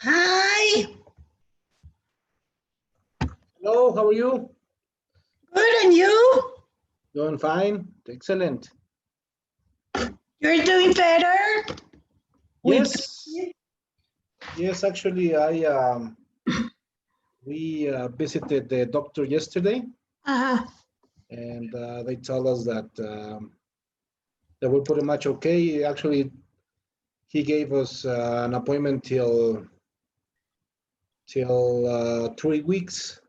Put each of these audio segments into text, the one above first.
Hi. Hello, how are you? Good, and you? Doing fine. Excellent. You're doing better? Yes. Yes, actually, we visited the doctor yesterday, and they told us that that we're pretty much okay. Actually, he gave us an appointment till 3 weeks.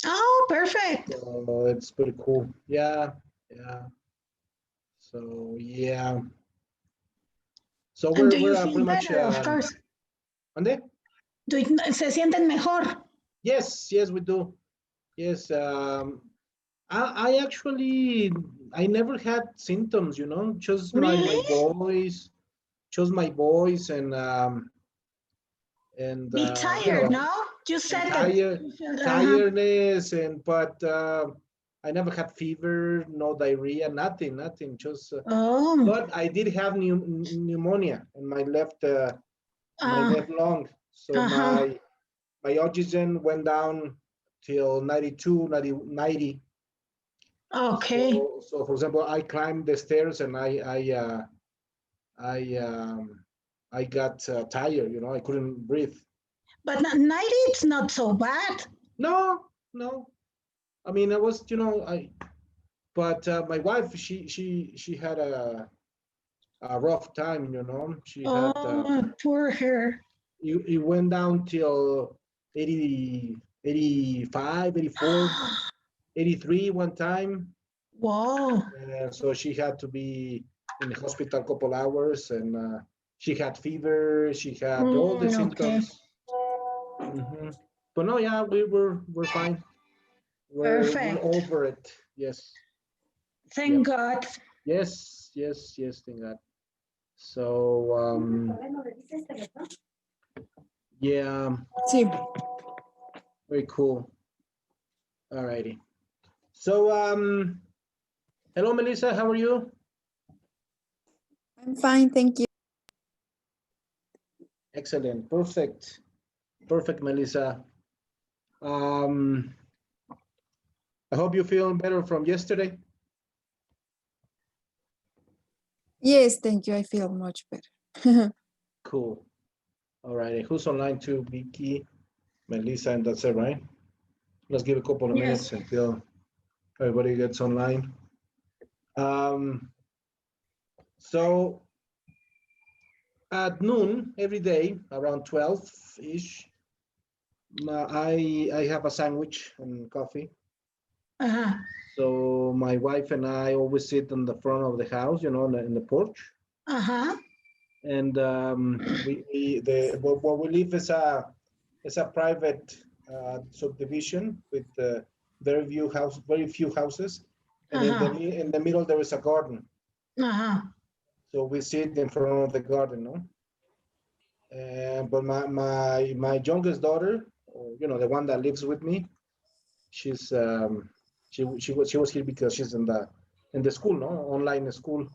Oh, perfect. So it's pretty cool. Yeah, yeah. So yeah. So And do you we're feel pretty much. better, of course? ¿Dónde? ¿Se sienten mejor? Yes, yes, we do. Yes. I actually I never had symptoms, you know, just my Really? voice and Be you tired, know, no? You and said that. tiredness and but I never had fever, no diarrhea, nothing. Just Oh, but I did have pneumonia in my left lung, so uh-huh. my oxygen went down till 92, 90. Okay. So for example, I climbed the stairs and I I got tired. You know, I couldn't breathe. But 90, it's not so bad. No, no. I mean, I was, you know, I. But my wife, she had a rough time. You know, she had Oh, poor her. it went down till 80, 85, 84, 83 one time. Whoa. So she had to be in the hospital a couple hours, and she had fever. She had all the Okay. symptoms. Hmm. But no, yeah, we're fine. We're Perfect. over it. Yes. Yep. Thank God. Yes. Thank God. So yeah, Sí. very cool. Alrighty. So hello, Melissa. How are you? I'm fine, thank you. Excellent. Perfect, Melissa. Um, I hope you feel better from yesterday. Yes, thank you. I feel much better. Cool. All right. Who's online too? Vicky, Melissa, and that's it, right? Let's give a couple of minutes until everybody gets online. So at noon every day, around 12-ish, I have a sandwich and coffee. Uh-huh. So my wife and I always sit on the front of the house, you know, in the porch. Uh-huh. And what we live is a private subdivision with very few houses, and in the middle there is a garden. Uh-huh. So we sit in front of the garden, no? But my youngest daughter, or, you know, the one that lives with me, she's she was here because she's in the school, no, online school.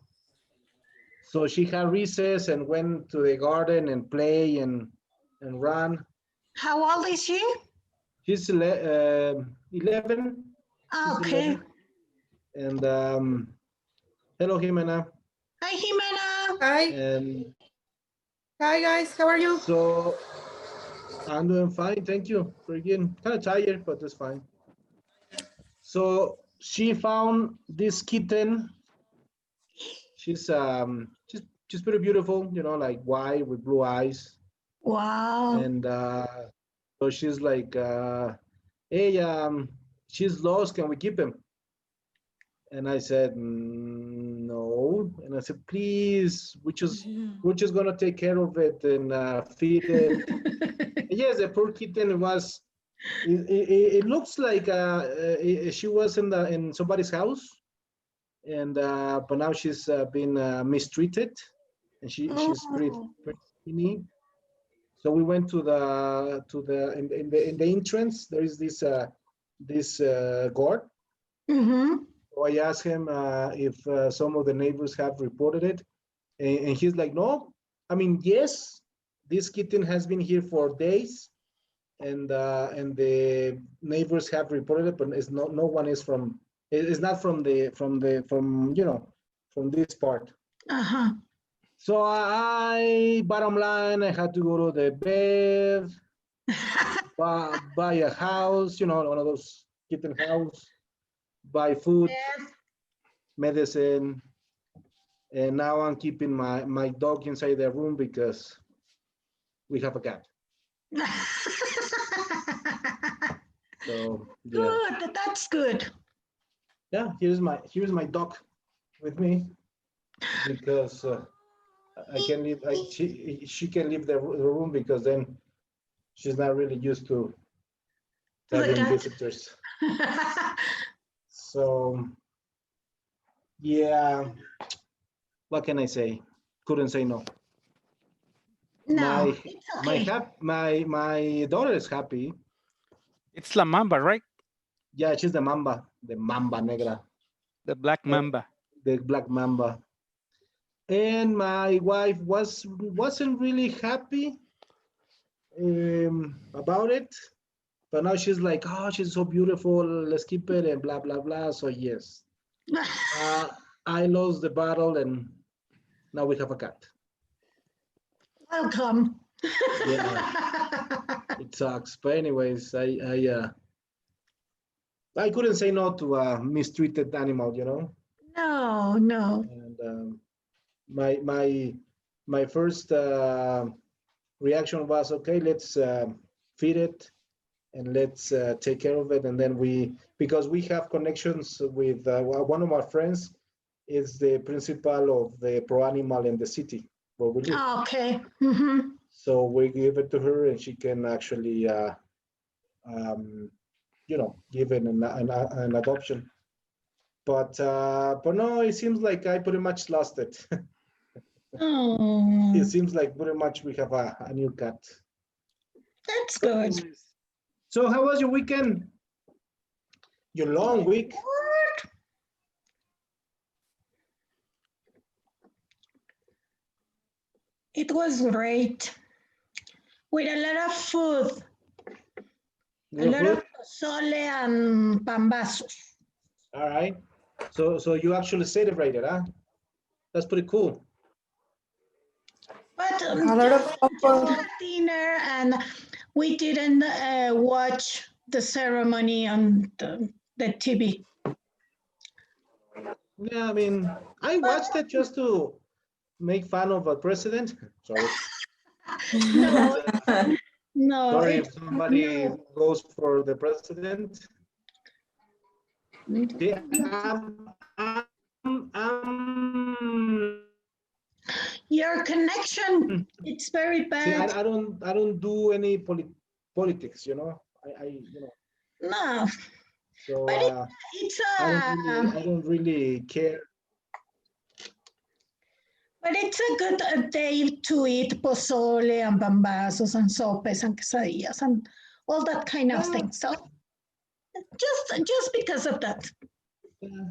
So she had recess and went to the garden and play and run. How old is she? She's 11. She's Okay. 11. And hello, Jimena. Hi, Jimena. Hi. And Hi, guys. How are you? so I'm doing fine, thank you. We're getting kind of tired, but it's fine. So she found this kitten. She's pretty beautiful, you know, like white with blue eyes. Wow. And so she's like, hey, she's lost, can we keep him? And I said, no. And I said, please, we're just gonna take care of it and feed it. Yes, the poor kitten was. It looks like she was in somebody's house, and but now she's been mistreated, and she's pretty skinny. So we went to in the entrance. There is this guard. So I asked him if some of the neighbors have reported it, and he's like, no. I mean, yes, this kitten has been here for days, and the neighbors have reported it, but it's no one is from. It's not from from this part. Uh-huh. So bottom line, I had to go to the bed, buy a house, one of those kitten house, buy food, Yes. medicine, and now I'm keeping my dog inside the room because we have a cat. So yeah, Good, that's good. yeah. Here's my dog with me because I can leave. She can leave the room because then she's not really used to To the having cat. visitors. So yeah, what can I say? Couldn't say no. No, My it's okay. my daughter is happy. It's La Mamba, right? Yeah, she's the mamba negra, The black mamba. the black mamba. And my wife wasn't really happy about it, but now she's like, oh, she's so beautiful, let's keep it, and blah blah blah. So yes, I lost the battle, and now we have a cat. Welcome. Yeah, it sucks, but anyways, I couldn't say no to a mistreated animal, No, no. and my first reaction was, okay, let's feed it and let's take care of it. And then because we have connections with one of my friends is the principal of the pro animal in the city where we live. Okay. Mm-hmm. So we give it to her and she can actually give it an adoption. But no, it seems like I pretty much lost it. Oh, It seems like pretty much we have a new cat. that's good. So how was your weekend? Your long week? It was great. With a lot of food. A lot of pozole and pambazos. All right. So you actually celebrated, huh? That's pretty cool. But A lot of just papa. had dinner and we didn't watch the ceremony on the TV. Yeah, I mean, I watched it just to make fun of a president. Sorry. No, no. Sorry if somebody goes for the president. Yeah, Your connection, it's very see, bad. I don't do any politics, No, So but it's I don't really care. but it's a good day to eat pozole and pambazos and sopes and quesadillas and all that kind of thing. So just because of that. Yeah,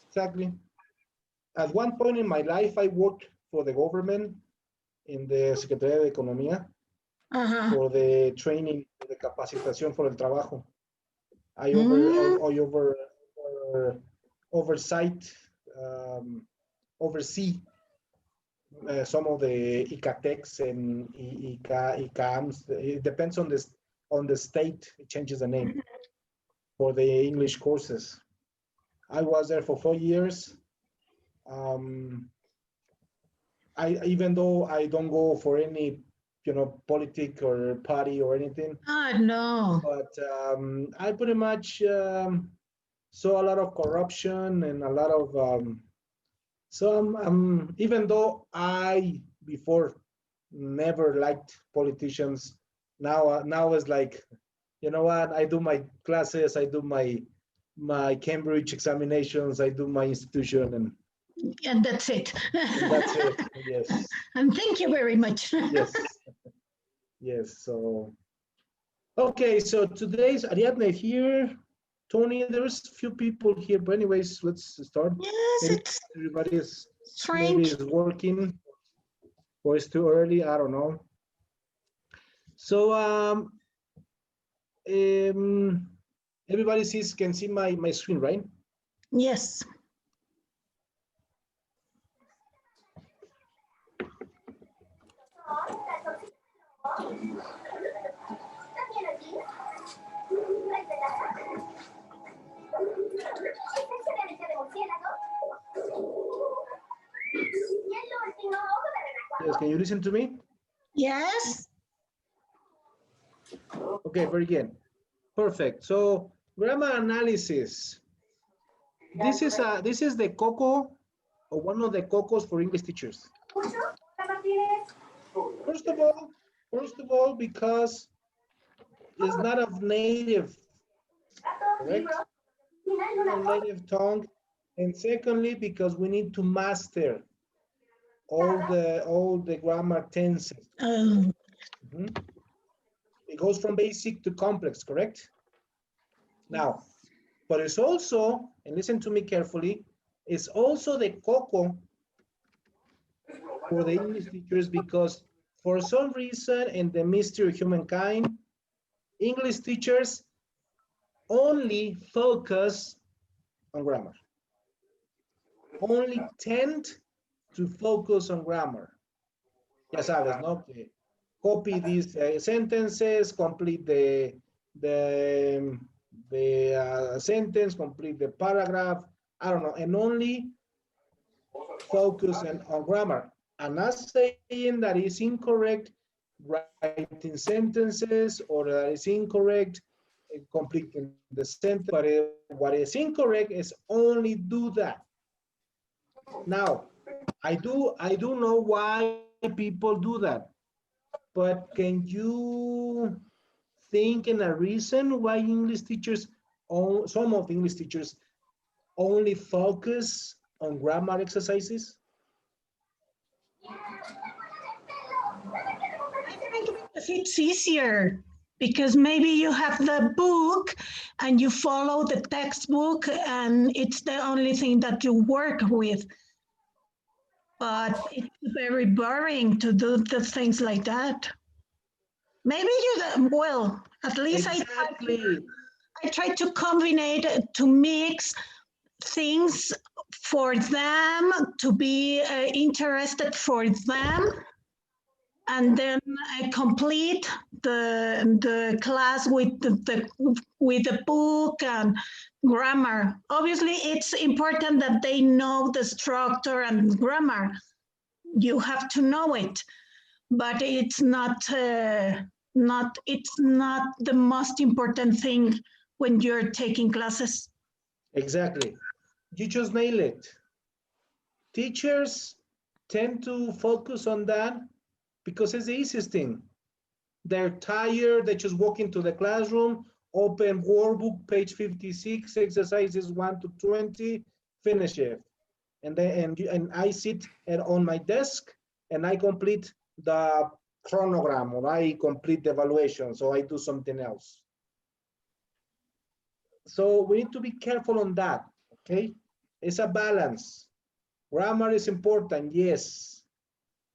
exactly. At one point in my life, I worked for the government in the Secretaría de Economía Uh-huh. for the training, the capacitación for el trabajo. I oversee some of the ICATEX and ICAMs. It depends on the state. It changes the name for the English courses. I was there for 4 years. Even though I don't go for any, politic or party or anything. Oh, no. But I pretty much saw a lot of corruption and a lot of. So even though I before never liked politicians, now it's like, you know what? I do my classes, I do my Cambridge examinations, I do my institution, And that's it. and that's it. Yes. And thank you very much. Yes. Yes. So, okay. So today's Ariadne here. Tony, there's a few people here, but anyways, let's start. Yes, Maybe it's everybody is strange. working. or it's too early, I don't know. So everybody can see my screen, right? Yes. Yes, can you listen to me? Yes. Okay, very good. Perfect. So grammar analysis. This is the coco, or one of the cocos for English teachers. First of all, because it's not of native, correct? Not native tongue, and secondly, because we need to master all the grammar tenses. It goes from basic to complex, correct? Now, but it's also, and listen to me carefully, it's also the coco for the English teachers, because for some reason in the mystery of humankind, English teachers only focus on grammar. Only tend to focus on grammar. Ya sabes, ¿no? Que copy these sentences, complete the sentence, complete the paragraph, I don't know, and only focus on grammar. I'm not saying that is incorrect writing sentences, or that is incorrect completing the sentence, but what is incorrect is only do that. Now, I do know why people do that, but can you think in a reason why English teachers, some of English teachers, only focus on grammar exercises? It's easier because maybe you have the book and you follow the textbook and it's the only thing that you work with. But it's very boring to do things like that. Maybe well, at least exactly. I try to combine, to mix things for them, to be interested for them, and then I complete the class with the book and grammar. Obviously, it's important that they know the structure and grammar. You have to know it, but it's not the most important thing when you're taking classes. Exactly. You just nailed it. Teachers tend to focus on that because it's the easiest thing. They're tired, they just walk into the classroom, open workbook, page 56, exercises 1 to 20, finish it. And I sit on my desk and I complete the chronogram, or I complete the evaluation, so I do something else. So we need to be careful on that, okay? It's a balance. Grammar is important, yes,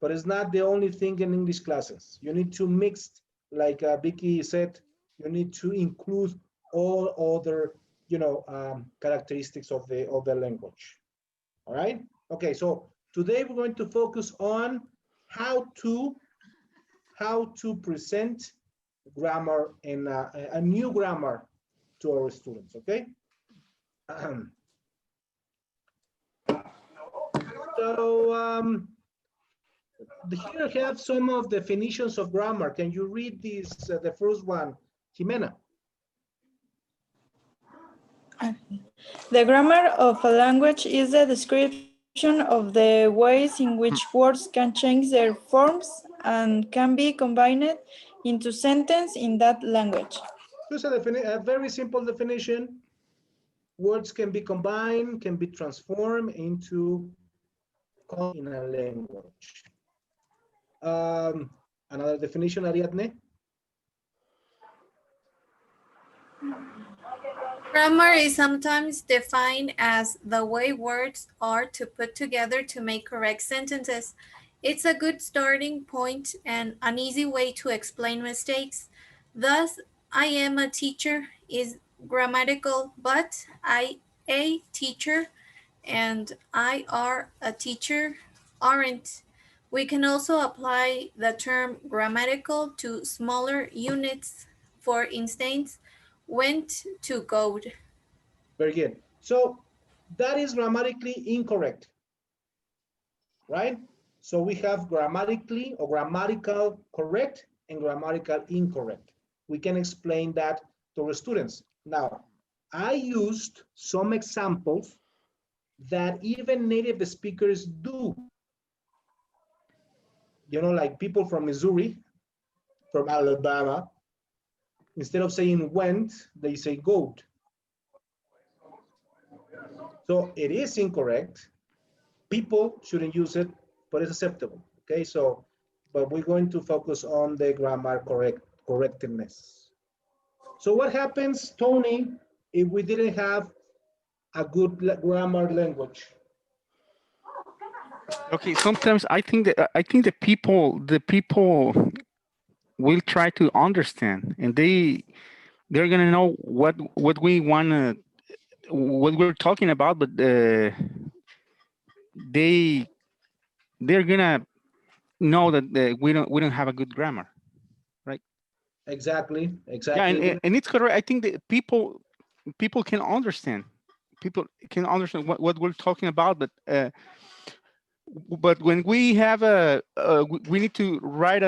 but it's not the only thing in English classes. You need to mix, like Vicky said, you need to include all other, characteristics of the language. All right? Okay, so today we're going to focus on how to present grammar and a new grammar to our students, okay? So here I have some of definitions of grammar. Can you read this, the first one, Jimena? The grammar of a language is the description of the ways in which words can change their forms and can be combined into sentence in that language. Here's a very simple definition. Words can be combined, can be transformed into in a language. Another definition, Ariadne? Grammar is sometimes defined as the way words are to put together to make correct sentences. It's a good starting point and an easy way to explain mistakes. Thus, I am a teacher is grammatical, but I a teacher and I are a teacher aren't. We can also apply the term grammatical to smaller units. For instance, went to code. Very good. So that is grammatically incorrect, right? So we have grammatically or grammatical correct and grammatical incorrect. We can explain that to our students. Now, I used some examples that even native speakers do. You know, like people from Missouri, from Alabama, instead of saying went, they say goat. So it is incorrect. People shouldn't use it, but it's acceptable. Okay, so, but we're going to focus on the grammar correctness. So what happens, Tony, if we didn't have a good grammar language? Okay, sometimes I think the people will try to understand, and they're gonna know what we wanna what we're talking about, but they they're gonna know that we don't have a good grammar, right? Exactly, Yeah, exactly. and it's correct. I think that people can understand. People can understand what we're talking about, but when we have we need to write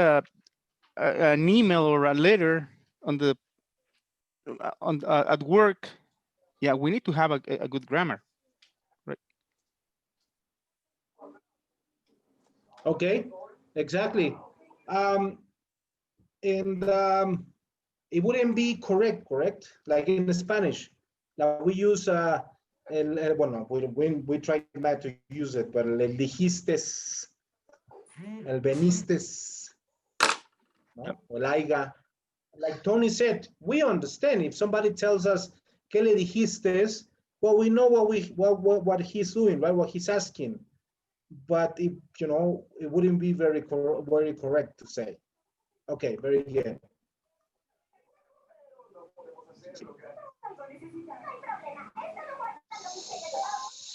an email or a letter on the at work. Yeah, we need to have a good grammar, right? Okay, exactly. And it wouldn't be correct? Like in Spanish, like we use, bueno, we try not to use it, but el dijistes, el venistes, Yep. ¿no? O el aiga. Like Tony said, we understand if somebody tells us, ¿qué le dijiste? Well, we know what he's doing, right? What he's asking. But if, you know, it wouldn't be very correct to say. Okay, very good.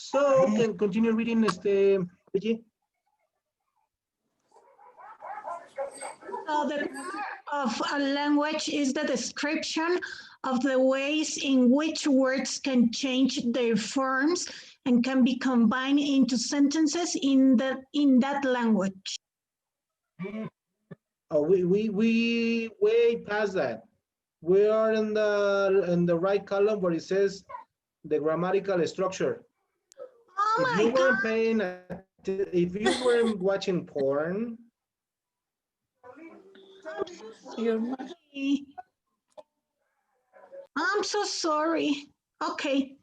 So can continue reading, Vicky? So the grammar of a language is the description of the ways in which words can change their forms and can be combined into sentences in that language. Oh, we way past that. We are in the right column where it says the grammatical structure. Oh If my you weren't God. paying, if you weren't watching porn, I'm so Your sorry. I'm so sorry. Okay.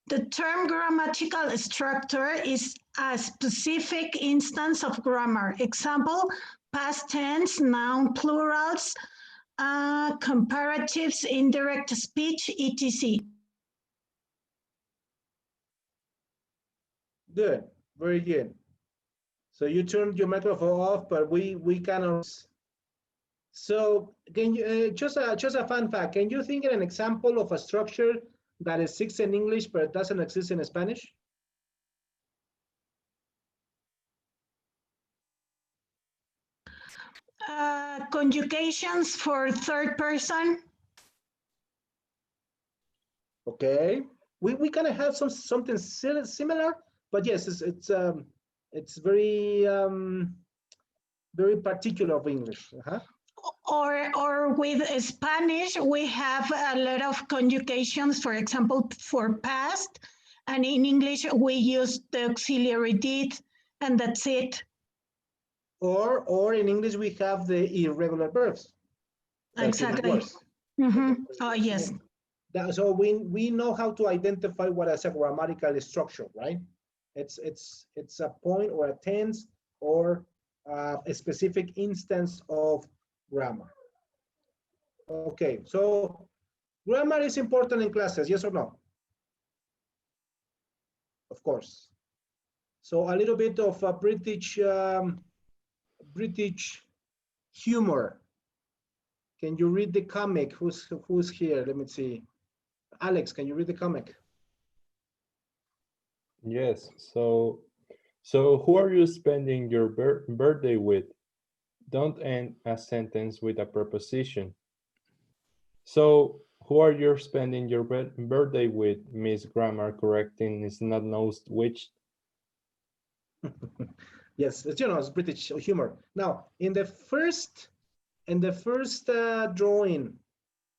The term grammatical structure is a specific instance of grammar. Example, past tense, noun plurals, comparatives, indirect speech, etc. good, very good. So you turned your microphone off, but we cannot. So can you just a fun fact? Can you think of an example of a structure that exists in English but doesn't exist in Spanish? Conjugations for third person. Okay, we kind of have something similar, but yes, it's very very particular of English. Or with Spanish, we have a lot of conjugations, for example, for past, and in English, we use the auxiliary did, and that's it. Or in English, we have the irregular verbs. That's even Exactly. worse. Mm-hmm. Oh, yes. So we know how to identify what is a grammatical structure, right? It's a point or a tense or a specific instance of grammar. Okay, so grammar is important in classes, yes or no? Of course. So a little bit of a British British humor. Can you read the comic? Who's here? Let me see. Alex, can you read the comic? Yes. So who are you spending your birthday with? Don't end a sentence with a preposition. So who are you spending your birthday with? Miss Grammar correcting is not knows which. Yes, it's, you know, it's British humor. Now, in the first drawing,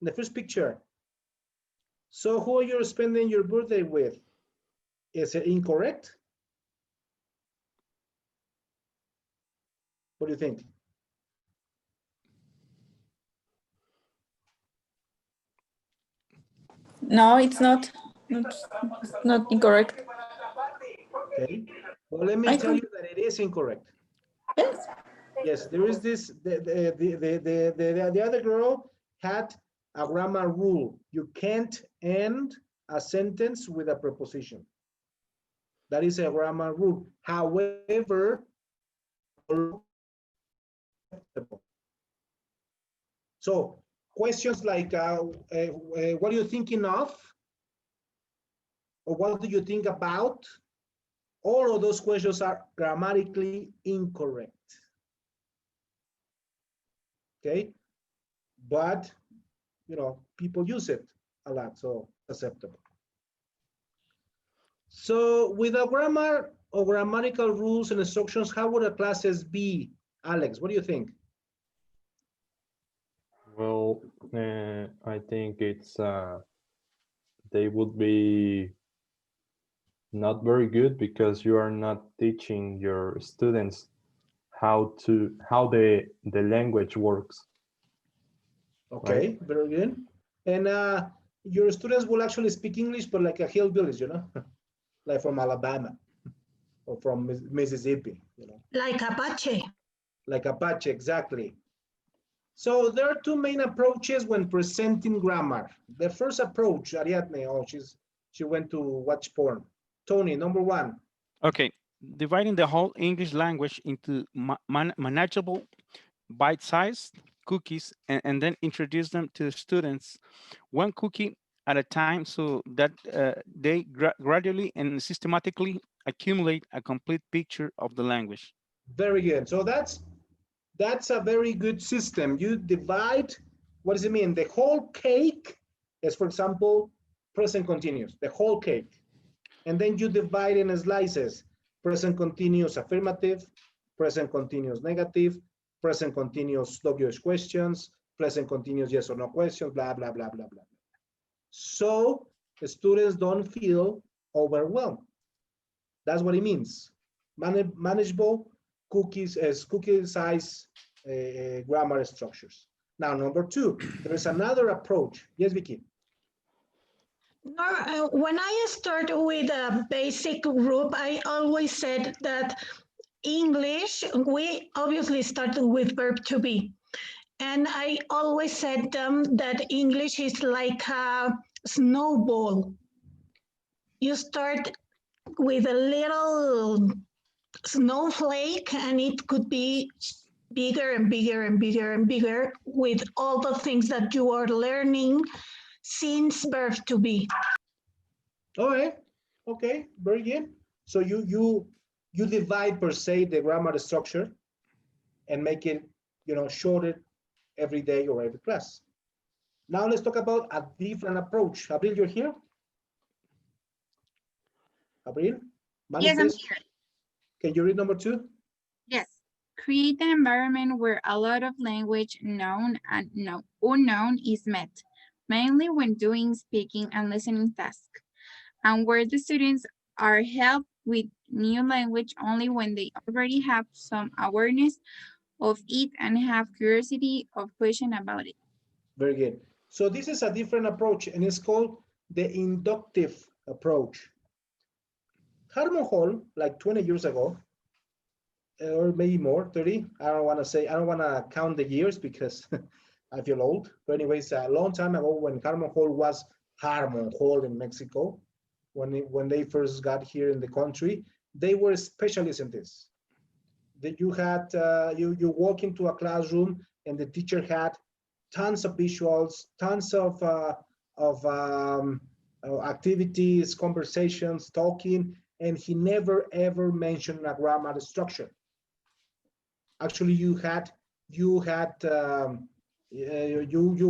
in the first picture, so who are you spending your birthday with? Is it incorrect? What do you think? No, it's not. Not incorrect. Okay. Well, let me tell you that it is incorrect. Yes. Yes, there is this. The other girl had a grammar rule. You can't end a sentence with a preposition. That is a grammar rule. However, so questions like, what are you thinking of? Or what do you think about? All of those questions are grammatically incorrect. Okay, but you know, people use it a lot, so acceptable. So with a grammar or grammatical rules and instructions, how would a classes be? Alex, what do you think? Well, I think it's they would be not very good because you are not teaching your students how the language works. Okay, right? very good. And your students will actually speak English, but like a hillbillies, you know, like from Alabama or from Mississippi, you know. Like Apache. Like Apache, exactly. So there are two main approaches when presenting grammar. The first approach, Ariadne, oh, she went to watch porn. Tony, number one. Okay, dividing the whole English language into manageable bite-sized cookies and then introduce them to students one cookie at a time so that they gradually and systematically accumulate a complete picture of the language. Very good. So that's a very good system. You divide, what does it mean? The whole cake is, for example, present continuous, the whole cake. And then you divide in slices, present continuous affirmative, present continuous negative, present continuous WH questions, present continuous yes or no questions, blah, blah, blah, blah, blah. So the students don't feel overwhelmed. That's what it means. Manageable cookies as cookie size grammar structures. Now, number two, there is another approach. Yes, Vicky. No, when I start with a basic group, I always said that English, we obviously started with verb to be. And I always said that English is like a snowball. You start with a little snowflake and it could be bigger and bigger and bigger and bigger with all the things that you are learning since verb to be. All right. Okay. Very good. So you divide per se the grammar structure and make it, you know, shorter every day or every class. Now let's talk about a different approach. Abril, you're here? Abril? Yes, I'm here. Can you read number two? Yes. Create an environment where a lot of language known and unknown is met, mainly when doing speaking and listening tasks, and where the students are helped with new language only when they already have some awareness of it and have curiosity of question about it. Very good. So this is a different approach and it's called the inductive approach. Harmon Hall, like 20 years ago, or maybe more, 30, I don't want to count the years because I feel old. But anyways, a long time ago when Harmon Hall was Harmon Hall in Mexico, when they first got here in the country, they were specialists in this. that you had, you walk into a classroom and the teacher had tons of visuals, tons of activities, conversations, talking, and he never ever mentioned a grammar structure. Actually, you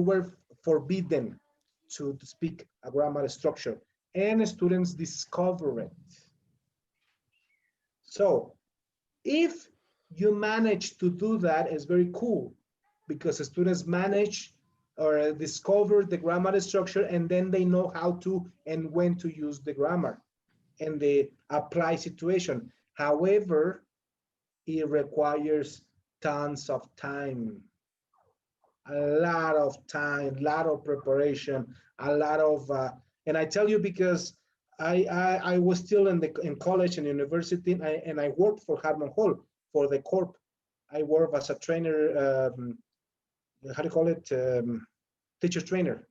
were forbidden to speak a grammar structure, and students discover it. So if you manage to do that, it's very cool, because students manage or discover the grammar structure, and then they know how to and when to use the grammar and the apply situation. However, it requires tons of time, a lot of time, a lot of preparation, a lot of, and I tell you because I was still in college and university, and I worked for Harmon Hall for the corp. I worked as a trainer, how do you call it, teacher trainer.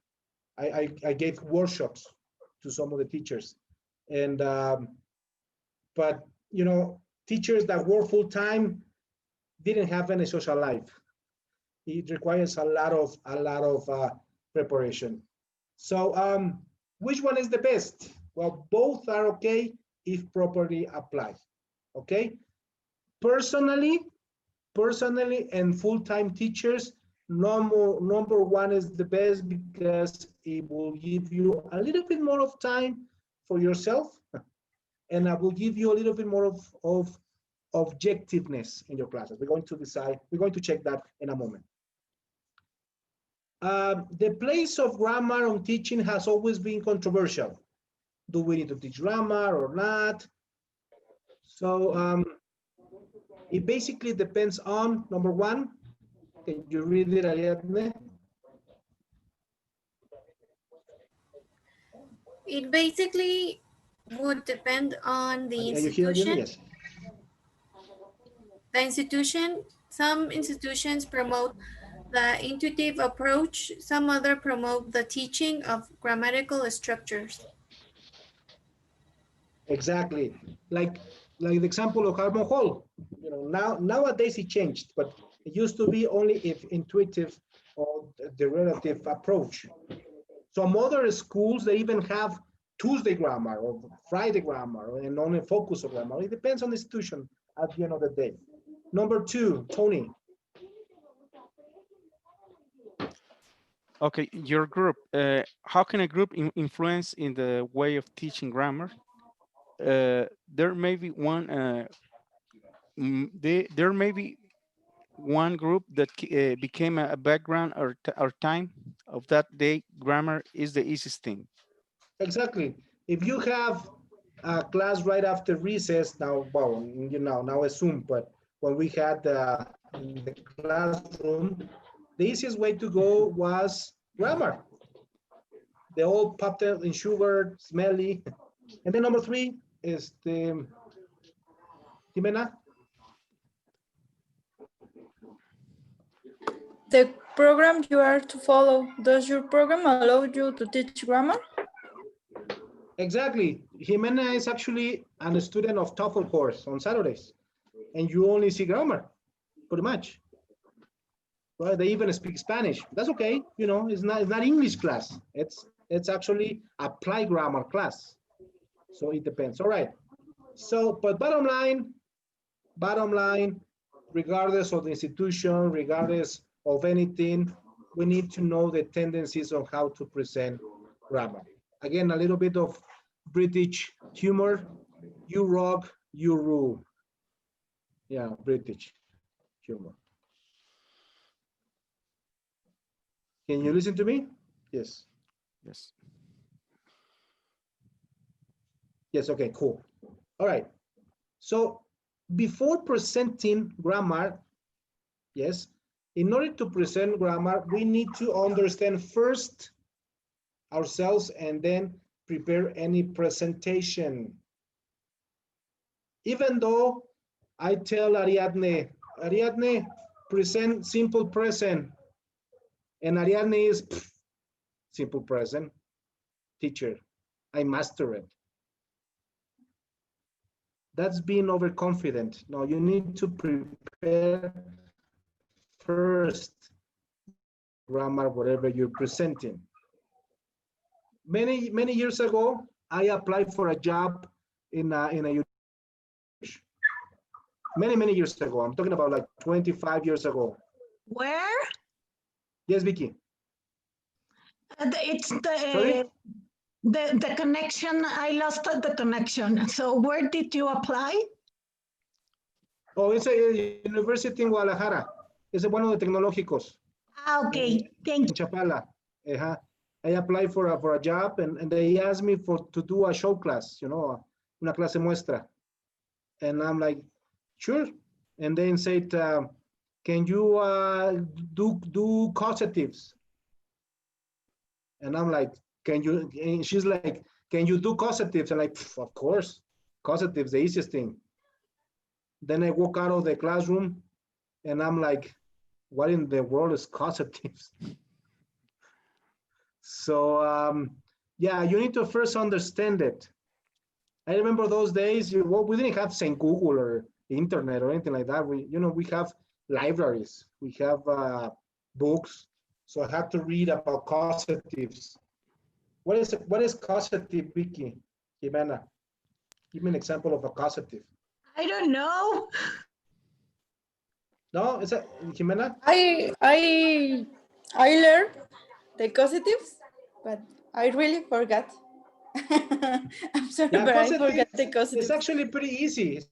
I gave workshops to some of the teachers, and but you know, teachers that work full time didn't have any social life. It requires a lot of preparation. So which one is the best? Well, both are okay if properly applied. Okay. Personally, and full-time teachers, number one is the best, because it will give you a little bit more of time for yourself, and I will give you a little bit more of objectiveness in your classes. We're going to check that in a moment. The place of grammar on teaching has always been controversial. Do we need to teach grammar or not? So it basically depends on, number one, can you read it, Ariadne? It basically would depend on the Are you here, Ariadne? institution. Yes. The institution, some institutions promote the intuitive approach, some other promote the teaching of grammatical structures. Exactly. Like the example of Harmon Hall. You know, nowadays it changed, but it used to be only if intuitive or the relative approach. Some other schools, they even have Tuesday grammar or Friday grammar and only focus on grammar. It depends on the institution at the end of the day. Number two, Tony. Okay, your group. How can a group influence in the way of teaching grammar? There may be one. There may be one group that became a background or time of that day. Grammar is the easiest thing. Exactly. If you have a class right after recess, now, well, you know, now assume, but when we had in the classroom, the easiest way to go was grammar. They all popped out in sugar, smelly. And then number three is the Jimena. The program you are to follow. Does your program allow you to teach grammar? Exactly. Jimena is actually a student of TOEFL course on Saturdays, and you only see grammar, pretty much. Right? They even speak Spanish. That's okay. You know, it's not English class. It's actually applied grammar class. So it depends. All right. So, but bottom line, regardless of the institution, regardless of anything, we need to know the tendencies of how to present grammar. Again, a little bit of British humor. You rock, you rule. Yeah, British humor. Can you listen to me? Yes. Yes. Yes, okay, cool. All right. So before presenting grammar, yes, in order to present grammar, we need to understand first ourselves and then prepare any presentation. Even though I tell Ariadne, present simple present, and Ariadne is simple present, teacher, I master it. That's being overconfident. No, you need to prepare first grammar, whatever you're presenting. Many years ago, I applied for a job in a many years ago. I'm talking about like 25 years ago. Where? Yes, Vicky. It's Sorry? the connection. I lost the connection. So where did you apply? Oh, it's a university in Guadalajara. It's one of the tecnológicos. Ah, okay, thank In you. Chapala. I applied for a job and they asked me to do a show class, you know, una clase muestra. And I'm like, sure. And then said, can you do causatives? And I'm like, can you, and she's like, can you do causatives? I'm like, of course, causatives, the easiest thing. Then I walk out of the classroom and I'm like, what in the world is causatives? So yeah, you need to first understand it. I remember those days, we didn't have St. Google or internet or anything like that. We have libraries, we have books. So I had to read about causatives. What is causative, Vicky? Jimena, give me an example of a causative. I don't know. No, is that Jimena? I learned the causatives, but I really forgot. I'm sorry, Yeah, but I forgot the causative. it's actually pretty easy.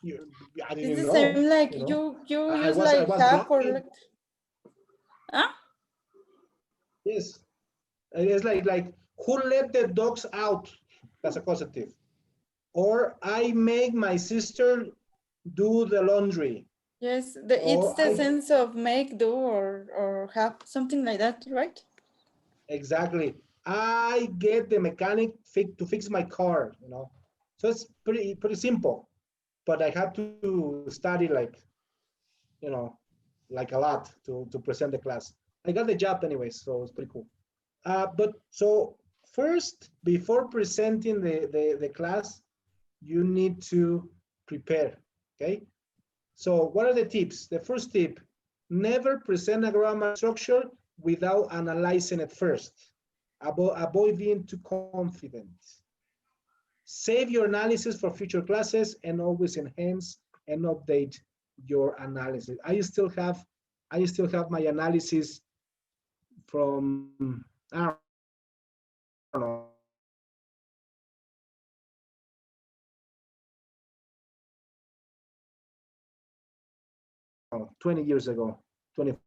I didn't It's the know. same like You know? you I use was like half or lucky. like. Huh? Yes, it's like who let the dogs out? That's a causative. Or I make my sister do the laundry. Yes, Or it's the sense of make, do, or have, something like that, right? Exactly. I get the mechanic to fix my car, you know. So it's pretty simple, but I have to study like, you know, like a lot to present the class. I got the job anyway, so it's pretty cool. But so first, before presenting the class, you need to prepare, okay? So what are the tips? The first tip, never present a grammar structure without analyzing it first. Avoid being too confident. Save your analysis for future classes and always enhance and update your analysis. I still have my analysis from, I don't know, 20 years ago, 25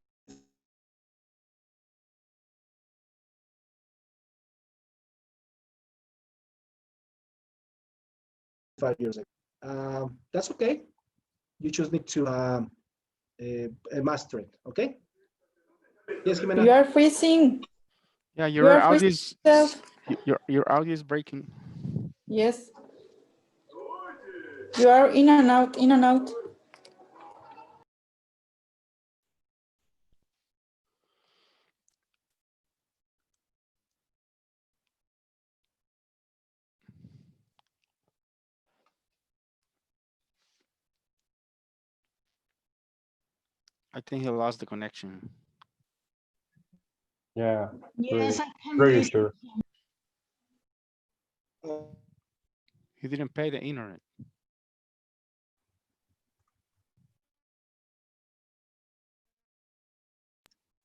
years ago. That's okay. You just need to master it, okay? Yes, Jimena. You are freezing. Yeah, You are freezing. your audio is breaking. Yes. You are in and out, in and out. I think he lost the connection. Yeah. Yes, I can Pretty listen. sure. He didn't pay the internet.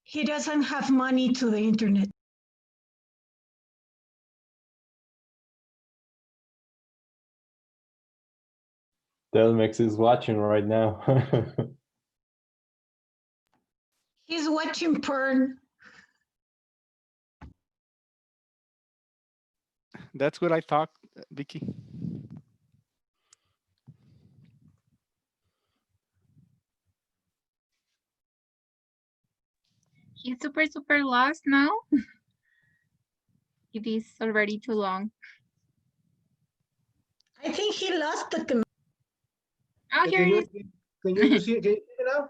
He doesn't have money to the internet. Telmex is watching right now. He's watching porn. That's what I thought, Vicky. He's super lost now. It is already too long. I think he lost the connection. Oh, here it is. Can you see it now?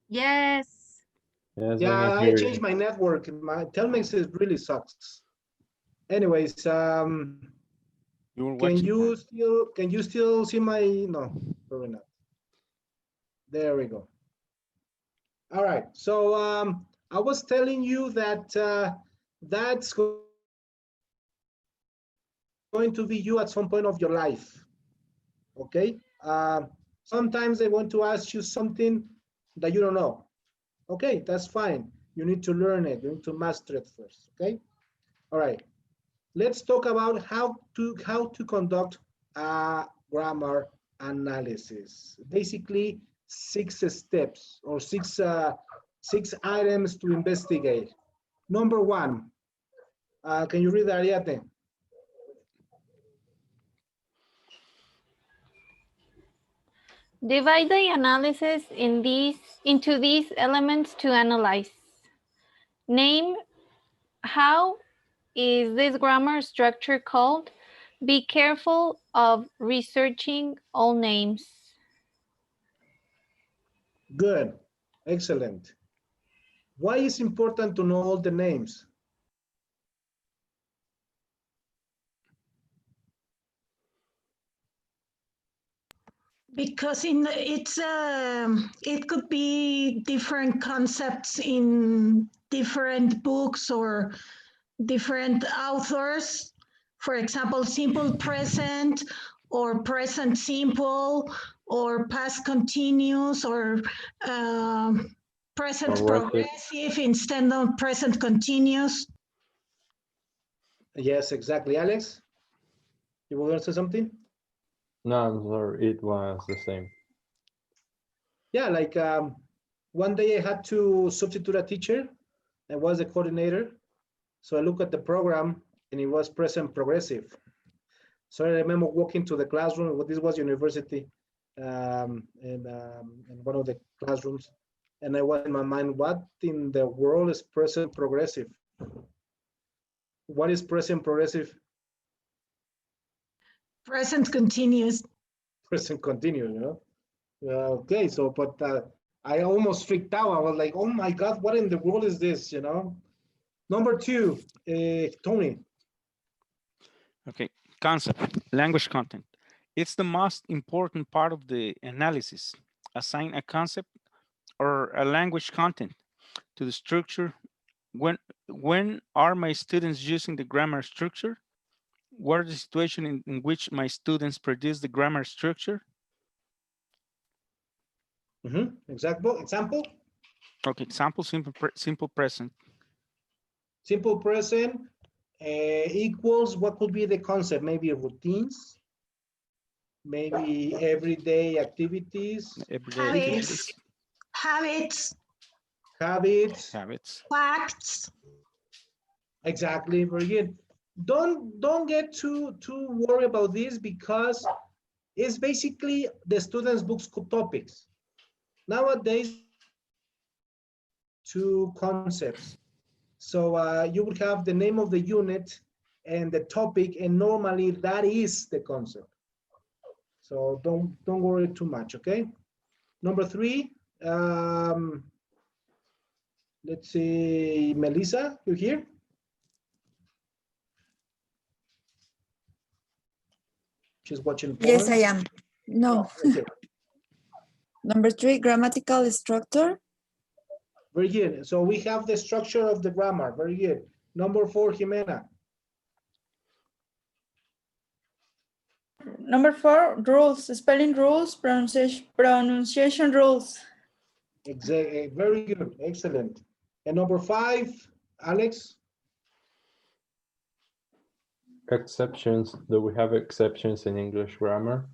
Yes. Yes, Yeah, I changed my network. My Telmex really sucks. Anyways, You were Can watching. can you still see my, no, probably not. There we go. All right, so I was telling you that that's going to be you at some point of your life, okay? Sometimes they want to ask you something that you don't know. Okay, that's fine. You need to learn it. You need to master it first, okay? All right, let's talk about how to conduct a grammar analysis. Basically, 6 steps or 6 items to investigate. Number 1, can you read, Ariate? Divide the analysis into these elements to analyze. Name: how is this grammar structure called? Be careful of researching all names. Good, excellent. Why is important to know all the names? Because it could be different concepts in different books or different authors. For example, simple present or present simple or past continuous or present progressive instead of present continuous. Yes, exactly. Alex, you were going to say something? No, I'm sorry, it was the same. Yeah, like one day I had to substitute a teacher. I was the coordinator. So I look at the program and it was present progressive. So I remember walking to the classroom. This was university, in one of the classrooms. And I was in my mind, what in the world is present progressive? What is present progressive? Present continuous. Present continuous, you know? Okay, so, but I almost freaked out. I was like, oh my God, what in the world is this, you know? Number 2, Tony. Okay, concept, language content. It's the most important part of the analysis. Assign a concept or a language content to the structure. When are my students using the grammar structure? What are the situation in which my students produce the grammar structure? Example? Okay, example, simple present. Simple present equals, what could be the concept? Maybe routines, maybe everyday activities, Habits. Facts. Exactly, very good. Don't get too worried about this, because it's basically the students' books topics. Nowadays, 2 concepts. So you would have the name of the unit and the topic, and normally that is the concept. So don't worry too much, okay? Number 3, let's see, Melissa, you here? She's watching porn. Yes, I am. No. Oh, okay. Number 3, grammatical structure. Very good. So we have the structure of the grammar. Very good. Number 4, Jimena. Number 4, rules, spelling rules, pronunciation rules. Exactly. Very good. Excellent. And number 5, Alex. Exceptions. Do we have exceptions in English grammar?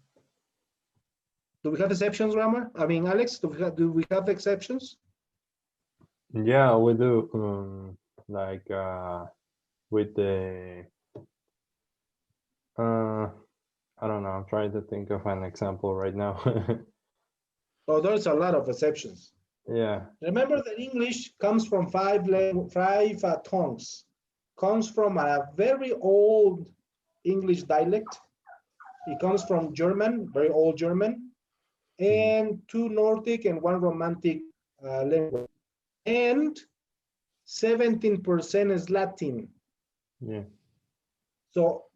Do we have exceptions, grammar? I mean, Alex, do we have exceptions? Yeah, we do. Like with the I don't know. I'm trying to think of an example right now. Oh, there's a lot of exceptions. Yeah. Remember that English comes from 5 tongues. Comes from a very old English dialect. It comes from German, very old German, and 2 Nordic and 1 Romantic language. And 17% is Latin. Yeah. So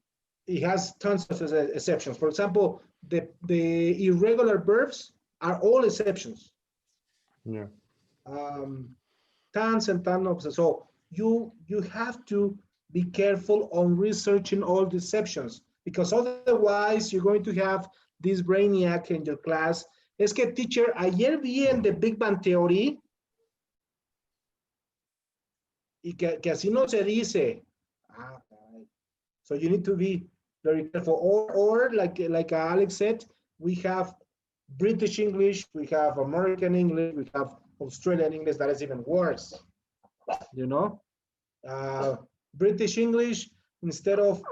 it has tons of exceptions. For example, the irregular verbs are all exceptions. Yeah. Tons and tons of, so you have to be careful on researching all the exceptions, because otherwise you're going to have this brainiac in your class. Es que, teacher, ayer vi en The Big Bang Theory y que así no se dice. So you need to be very careful. Or like Alex said, we have British English, we have American English, we have Australian English that is even worse. You know, British English, instead of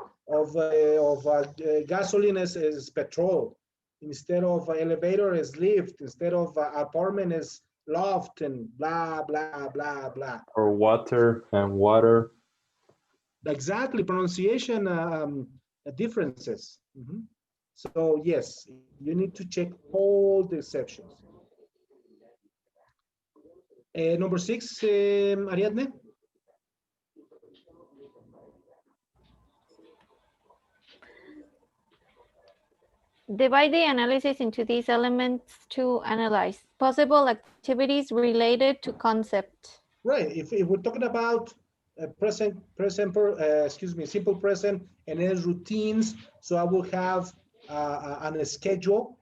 gasoline is petrol, instead of elevator is lift, instead of apartment is loft, and blah blah blah blah. Or water and water. Exactly, pronunciation differences. So yes, you need to check all the exceptions. Number 6, Ariadne. Divide the analysis into these elements to analyze possible activities related to concept. Right. If we're talking about simple present, and then routines, so I will have on a schedule,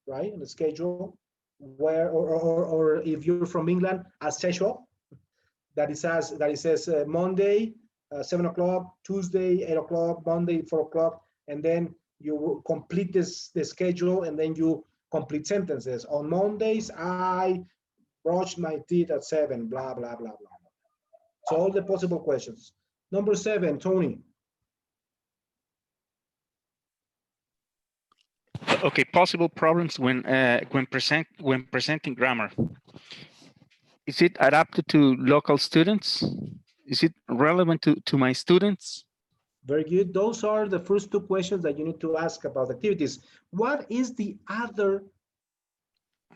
right? On a schedule where, or if you're from England, a schedule that it says Monday 7 o'clock, Tuesday 8 o'clock, Monday 4 o'clock, and then you will complete the schedule, and then you complete sentences. On Mondays, I brush my teeth at 7, blah, blah, blah, blah. So all the possible questions. Number 7, Tony. Okay, possible problems when presenting grammar. Is it adapted to local students? Is it relevant to my students? Very good. Those are the first 2 questions that you need to ask about activities. What is the other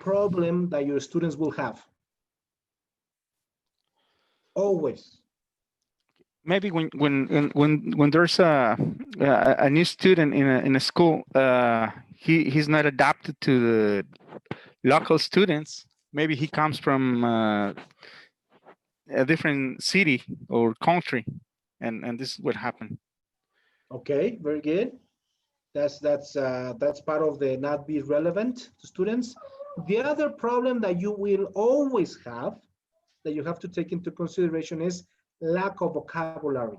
problem that your students will have? Always. Maybe when there's a new student in a school, he's not adapted to the local students. Maybe he comes from a different city or country, and this is what happened. Okay, very good. That's part of the not be relevant to students. The other problem that you will always have, that you have to take into consideration, is lack of vocabulary.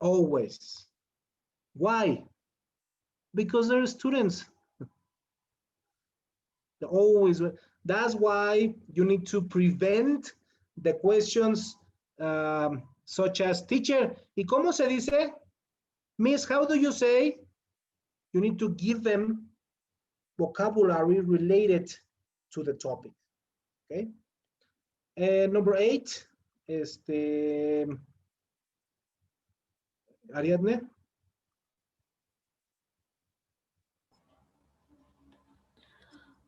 Always. Why? Because they're students. Always. That's why you need to prevent the questions such as, teacher, ¿y cómo se dice? Miss, how do you say? You need to give them vocabulary related to the topic. Okay. Number 8 is the Ariadne.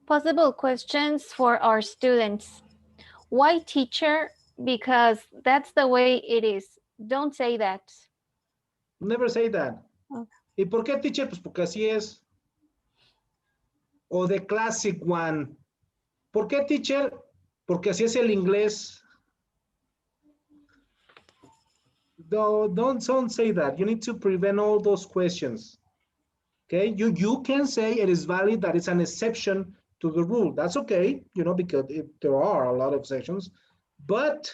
Possible questions for our students. Why, teacher? Because that's the way it is. Don't say that. Never say that. Okay. ¿Y por qué, teacher? Pues porque así es. O the classic one. ¿Por qué, teacher? Porque así es el inglés. Don't say that. You need to prevent all those questions. Okay, you can say it is valid, that it's an exception to the rule. That's okay, you know, because there are a lot of exceptions. But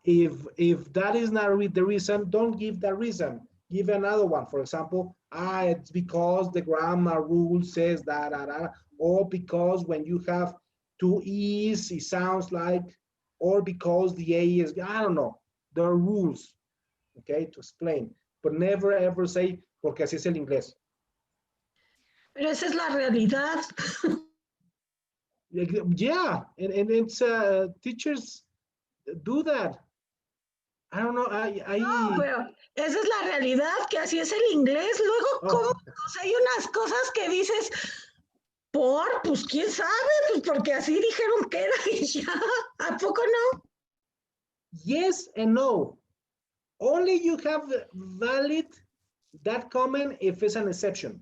if that is not the reason, don't give that reason. Give another one. For example, it's because the grammar rule says that, or because when you have 2 E's, it sounds like, or because the A is, I don't know. There are rules, okay, to explain. But never ever say, porque así es el inglés. Pero esa es la realidad. Yeah, and it's teachers do that. I don't know. No, pero esa es la realidad, que así es el inglés. Luego, ¿cómo? O sea, hay unas cosas que dices, pues quién sabe, pues porque así dijeron que era y ya. ¿A poco no? Yes and no. Only you have valid that comment if it's an exception.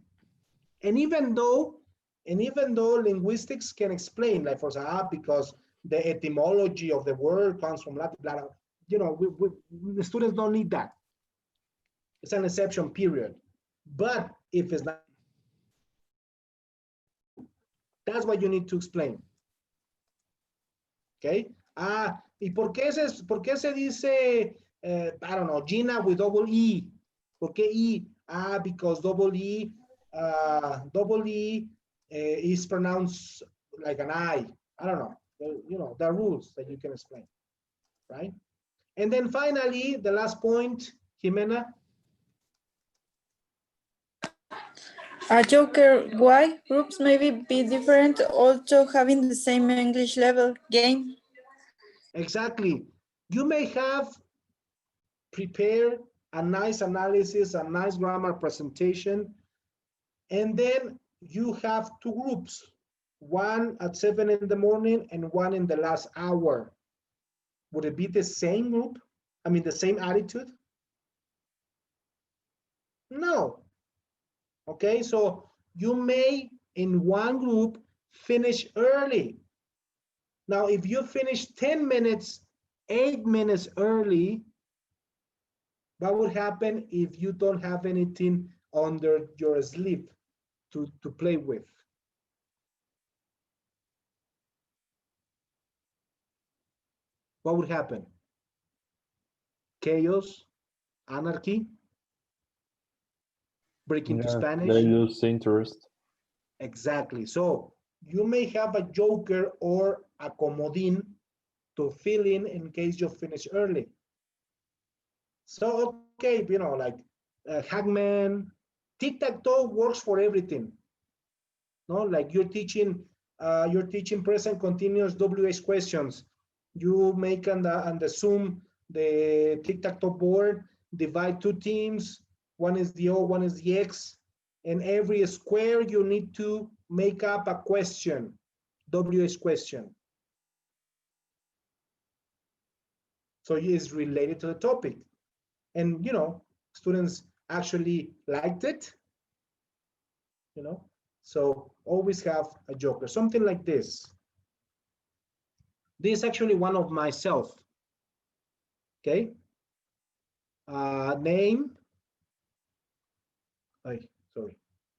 And even though linguistics can explain, like for example, because the etymology of the word comes from Latin, blah, blah, you know, the students don't need that. It's an exception, period. But if it's not, that's what you need to explain. Okay. ¿Y por qué se dice, I don't know, Gina with double E? ¿Por qué E? Because double E is pronounced like an I. I don't know. You know, there are rules that you can explain, right? And then finally, the last point, Jimena. A joker, why? Groups may be different, also having the same English level game. Exactly. You may have prepared a nice analysis, a nice grammar presentation, and then you have two groups, one at 7 in the morning and one in the last hour. Would it be the same group? I mean, the same attitude? No. Okay, so you may, in one group, finish early. Now, if you finish 10 minutes, 8 minutes early, what would happen if you don't have anything under your sleeve to play with? What would happen? Chaos, anarchy, break into Spanish. They lose interest. Exactly. So you may have a joker or a comodín to fill in case you finish early. So, okay, you know, like Hangman, tic-tac-toe works for everything. No, like you're teaching present continuous WH questions. You make on the Zoom, the tic-tac-toe board, divide two teams. One is the O, one is the X. And every square, you need to make up a question, WH question. So it's related to the topic. And, you know, students actually liked it, you know. So always have a joker, something like this. This is actually one of myself, okay?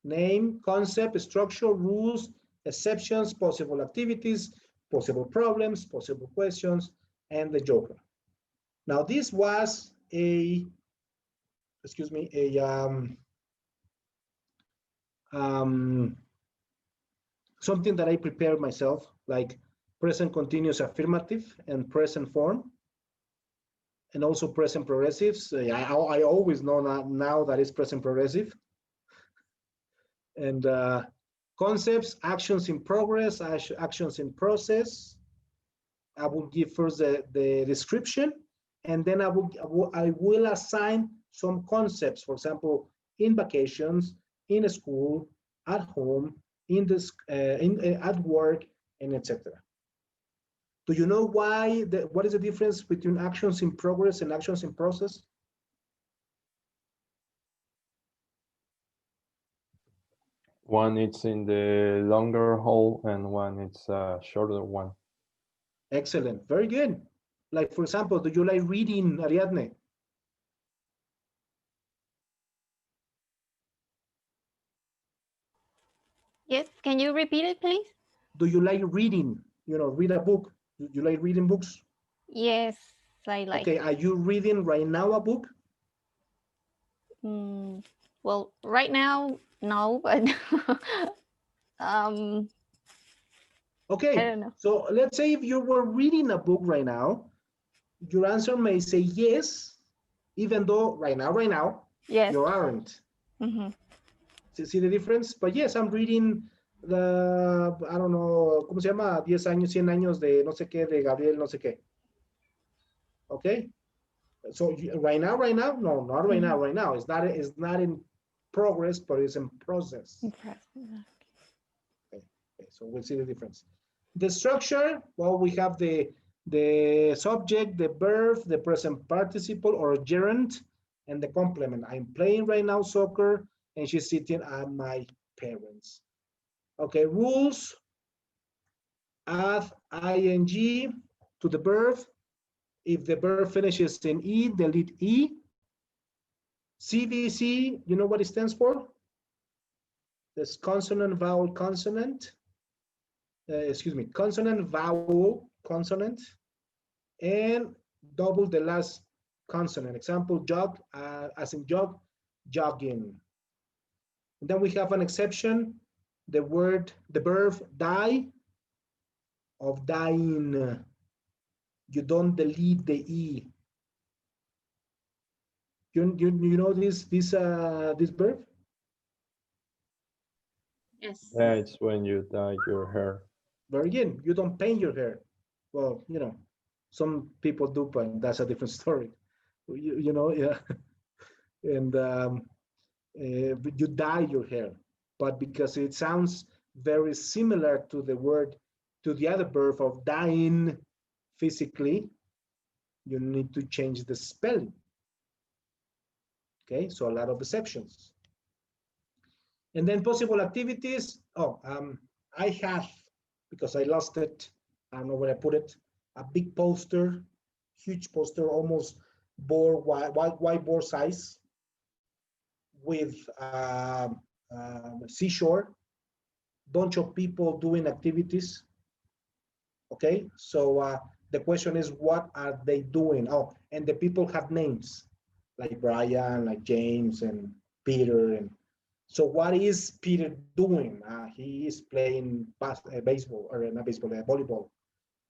Name, concept, structure, rules, exceptions, possible activities, possible problems, possible questions, and the joker. Now this was something that I prepared myself, like present continuous affirmative and present form, and also present progressives. I always know now that it's present progressive. And concepts, actions in progress, actions in process. I will give first the description, and then I will assign some concepts, for example, in vacations, in school, at home, at work, and etc. Do you know what is the difference between actions in progress and actions in process? One it's in the longer haul and one it's a shorter one. Excellent, very good. Like, for example, do you like reading, Ariadne? Yes, can you repeat it, please? Do you like reading? You know, read a book. Do you like reading books? Yes, I like. Okay, are you reading right now a book? Well, right now, no, but okay, I don't know. So let's say if you were reading a book right now, your answer may say yes, even though right now, yes, you aren't. See the difference? But yes, I'm reading I don't know, ¿cómo se llama? 10 años, 100 años de no sé qué, de Gabriel, no sé qué. Okay? So right now, no, not right now, right now. It's not in progress, but it's in process. Okay, so we'll see the difference. The structure, well, we have the the subject, the verb, the present participle or gerund, and the complement. I'm playing right now soccer, and she's sitting at my parents. Okay, rules. Add ing to the verb. If the verb finishes in E, delete E. CVC, you know what it stands for? This consonant, vowel, consonant. Consonant, vowel, consonant, and double the last consonant. Example, jog, as in jog, jogging. And then we have an exception, the verb die, of dying. You don't delete the E. You know this verb? Yes. Yeah, it's when you dye your hair. Very good. You don't paint your hair. Well, you know, some people do, but that's a different story. You know, yeah. And you dye your hair, but because it sounds very similar to the word, to the other verb of dying physically, you need to change the spelling. Okay, so a lot of exceptions. And then possible activities. Oh, I have, because I lost it, I don't know where I put it, a big poster, huge poster, almost whiteboard size, with seashore, bunch of people doing activities. Okay, so the question is, what are they doing? Oh, and the people have names, like Brian, like James, and Peter. And so what is Peter doing? He is playing baseball, or not baseball, volleyball.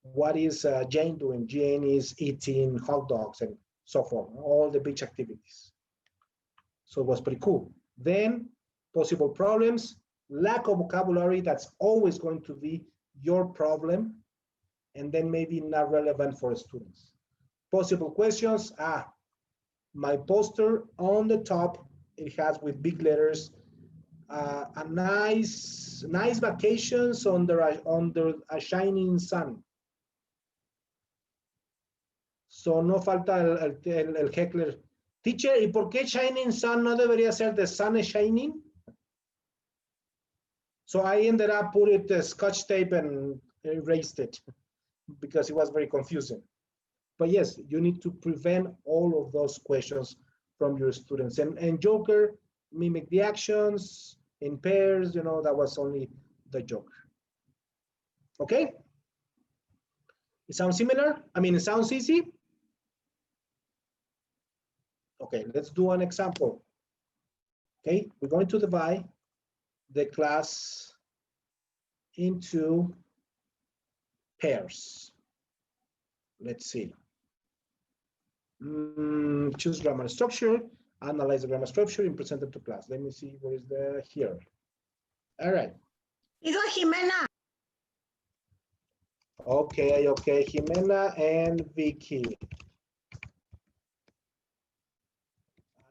What is Jane doing? Jane is eating hot dogs and so forth, all the beach activities. So it was pretty cool. Then possible problems, lack of vocabulary, that's always going to be your problem, and then maybe not relevant for students. Possible questions, my poster on the top, it has with big letters, a nice vacations under a shining sun. So no falta el heckler. Teacher, ¿y por qué shining sun no debería ser the sun is shining? So I ended up put it scotch tape and erased it because it was very confusing. But yes, you need to prevent all of those questions from your students. And Joker, mimic the actions in pairs, you know, that was only the Joker. Okay? It sounds similar? I mean, it sounds easy? Okay, let's do an example. Okay, we're going to divide the class into pairs. Let's see. Choose grammar structure, analyze the grammar structure, and present it to class. Let me see, where is the here? All right. It's Jimena. Okay, Jimena and Vicky.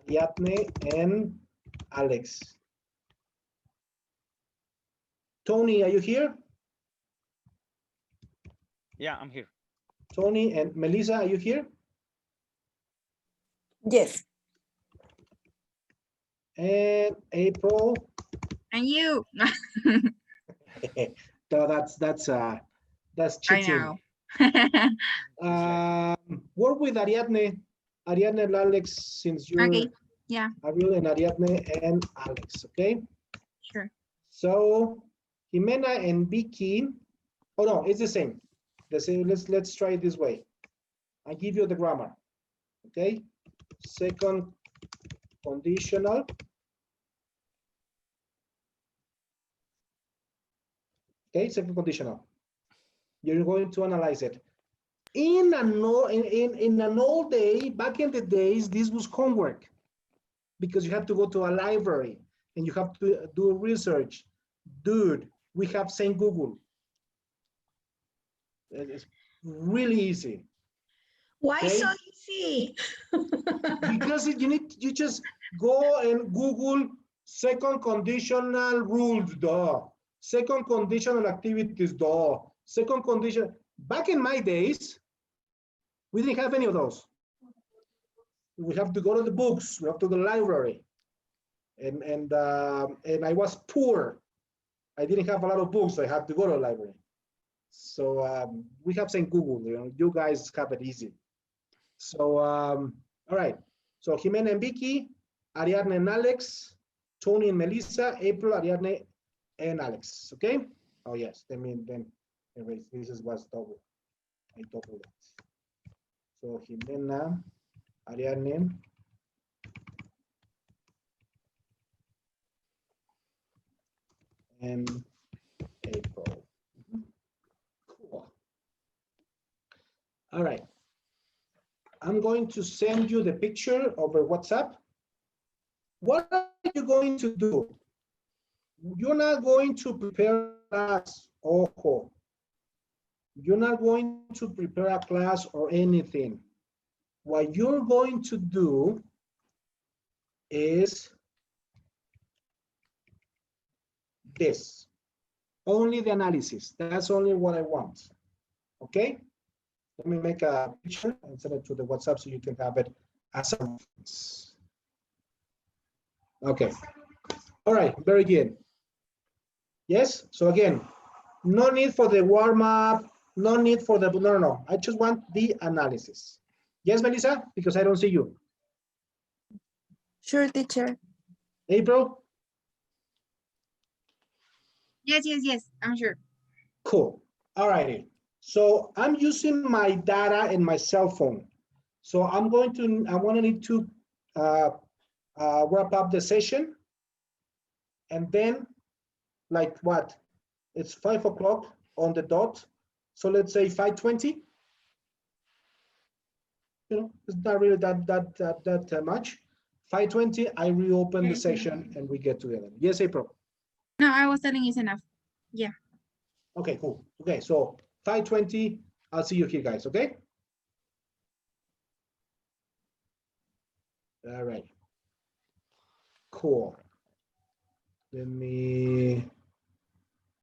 Ariadne and Alex. Tony, are you here? Yeah, I'm here. Tony and Melissa, are you here? Yes. And April. And you. So that's cheating. I know. Work with Ariadne and Alex, since you're Okay. Yeah. Ariel and Ariadne and Alex. Okay. Sure. So Jimena and Vicky. Oh no, it's the same. The same. Let's try it this way. I give you the grammar. Okay. Second conditional. Okay, second conditional. You're going to analyze it. In an old day, back in the days, this was homework, because you have to go to a library and you have to do research. Dude, we have St. Google. It's really easy. Why Okay? so easy? Because you just go and Google second conditional rules, second conditional activities, second condition. Back in my days, We didn't have any of those. We have to go to the books. We have to go to the library. And I was poor. I didn't have a lot of books. I had to go to the library. So we have seen Google. You guys have it easy. So all right. So Jimena and Vicky, Ariadne and Alex, Tony and Melissa, April, Ariadne, and Alex. Okay. Oh yes. Then erase. This was double. I doubled it. So Jimena, Ariadne, and April. Cool. All right. I'm going to send you the picture over WhatsApp. What are you going to do? You're not going to prepare a class, ojo. You're not going to prepare a class or anything. What you're going to do is this. Only the analysis. That's only what I want. Okay? Let me make a picture and send it to the WhatsApp so you can have it as a reference. Okay. All right, very good. Yes, so again, no need for the warm-up, no need for the, no. I just want the analysis. Yes, Melissa, because I don't see you. Sure, teacher. April? Yes, I'm sure. Cool. All righty. So I'm using my data in my cell phone. So I want to need to wrap up the session. And then, like what? It's 5 o'clock on the dot. So let's say 5:20. You know, it's not really that much. 5:20, I reopen the session and we get together. Yes, April. No, I was telling it's enough. Yeah. Okay, cool. Okay, so 5:20, I'll see you here, guys, okay? All right. Cool. Let me